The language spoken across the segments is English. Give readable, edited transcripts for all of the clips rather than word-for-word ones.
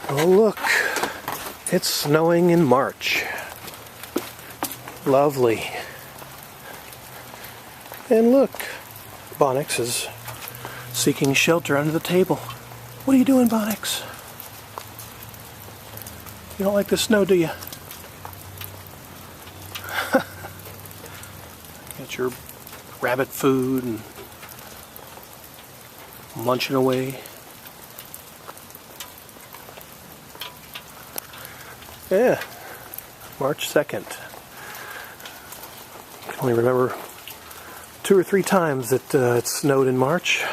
Oh look, it's snowing in March. Lovely. And look, Bonyx is seeking shelter under the table. What are you doing, Bonyx? You don't like the snow, do you? Got your rabbit food and munching away. Yeah, March 2nd. I can only remember 2 or 3 times that it snowed in March.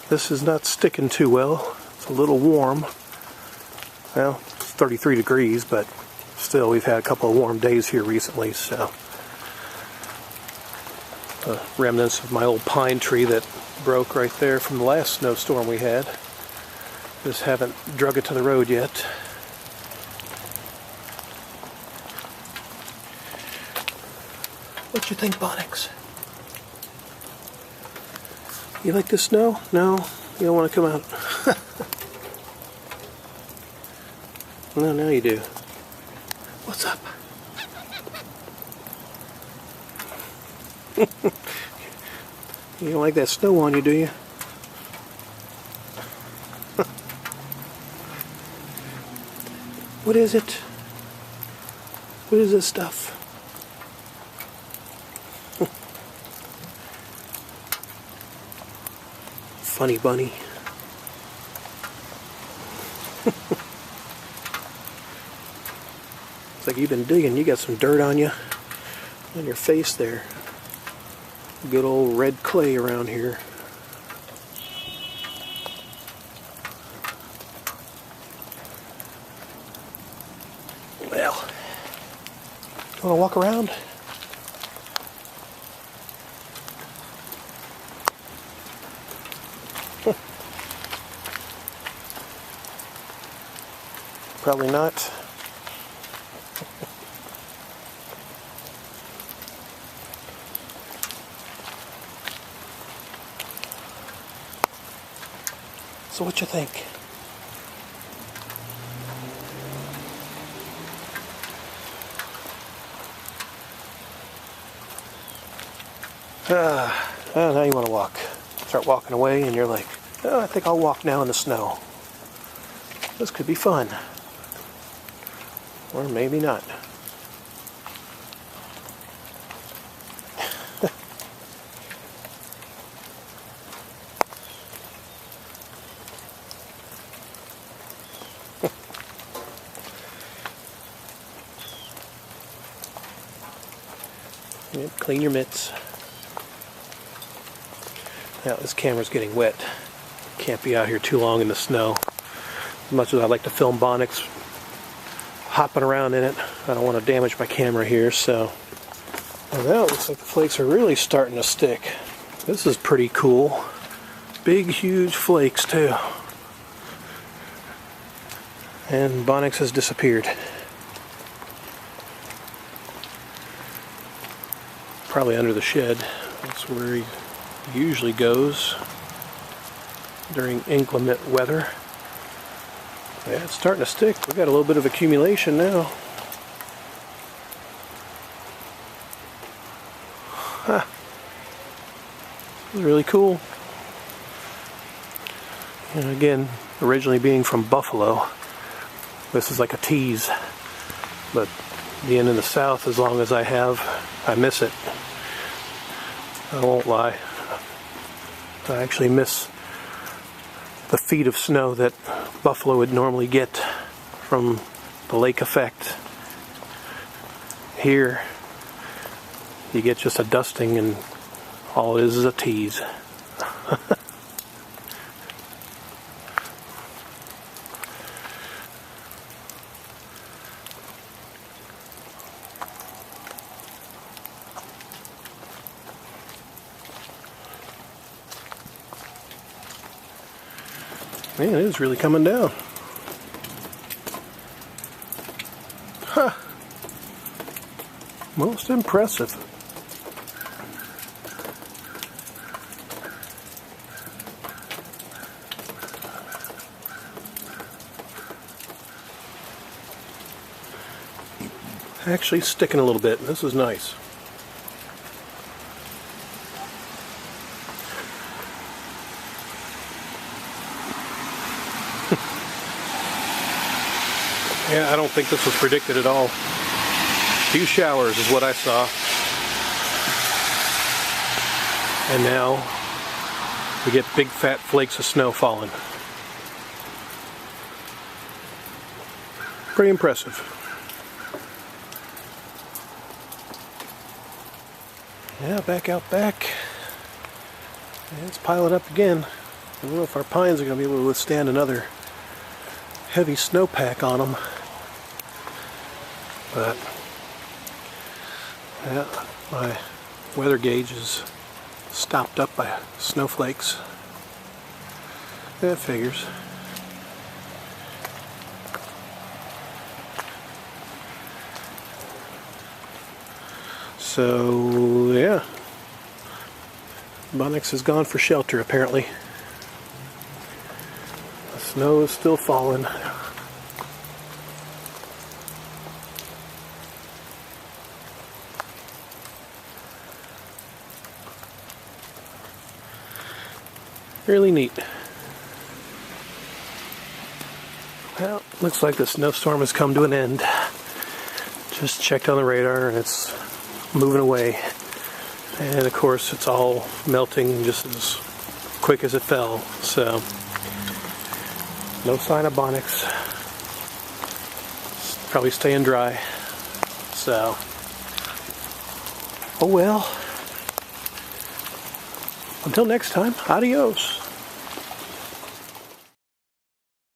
This is not sticking too well. It's a little warm. Well, it's 33 degrees, but still we've had a couple of warm days here recently, so. The remnants of my old pine tree that broke right there from the last snowstorm we had. Just haven't drug it to the road yet. What you think, Bonyx? You like the snow? No? You don't want to come out? No, now you do. What's up? You don't like that snow on you, do you? What is it? What is this stuff? Funny bunny. It's like you've been digging. You got some dirt on you, on your face there. Good old red clay around here. Well, you want to walk around? Probably not. So what you think? Now you want to walk. Start walking away and you're like, oh, I think I'll walk now in the snow. This could be fun. Or maybe not. Yep, clean your mitts. Now this camera's getting wet. Can't be out here too long in the snow. As much as I like to film Bonyx hopping around in it, I don't want to damage my camera here, so. Well, now it looks like the flakes are really starting to stick. This is pretty cool. Big, huge flakes, too. And Bonyx has disappeared. Probably under the shed. That's where he usually goes during inclement weather. Yeah, it's starting to stick. We've got a little bit of accumulation now. Huh. This is really cool. And again, originally being from Buffalo, this is like a tease. But being in the South as long as I have, I miss it. I won't lie. I actually miss the feet of snow that Buffalo would normally get from the lake effect. Here, you get just a dusting and all it is a tease. Man, it is really coming down. Huh. Most impressive. Actually sticking a little bit. This is nice. Yeah, I don't think this was predicted at all. A few showers is what I saw. And now we get big fat flakes of snow falling. Pretty impressive. Yeah, back out back. And it's piling up again. I don't know if our pines are going to be able to withstand another heavy snowpack on them. But yeah, my weather gauge is stopped up by snowflakes. That figures. So yeah, Bonyx has gone for shelter apparently. The snow is still falling. Really neat. Well, looks like the snowstorm has come to an end. Just checked on the radar and it's moving away. And of course it's all melting just as quick as it fell. So, no sign of Bonyx. It's probably staying dry. So, oh well. Until next time, adios.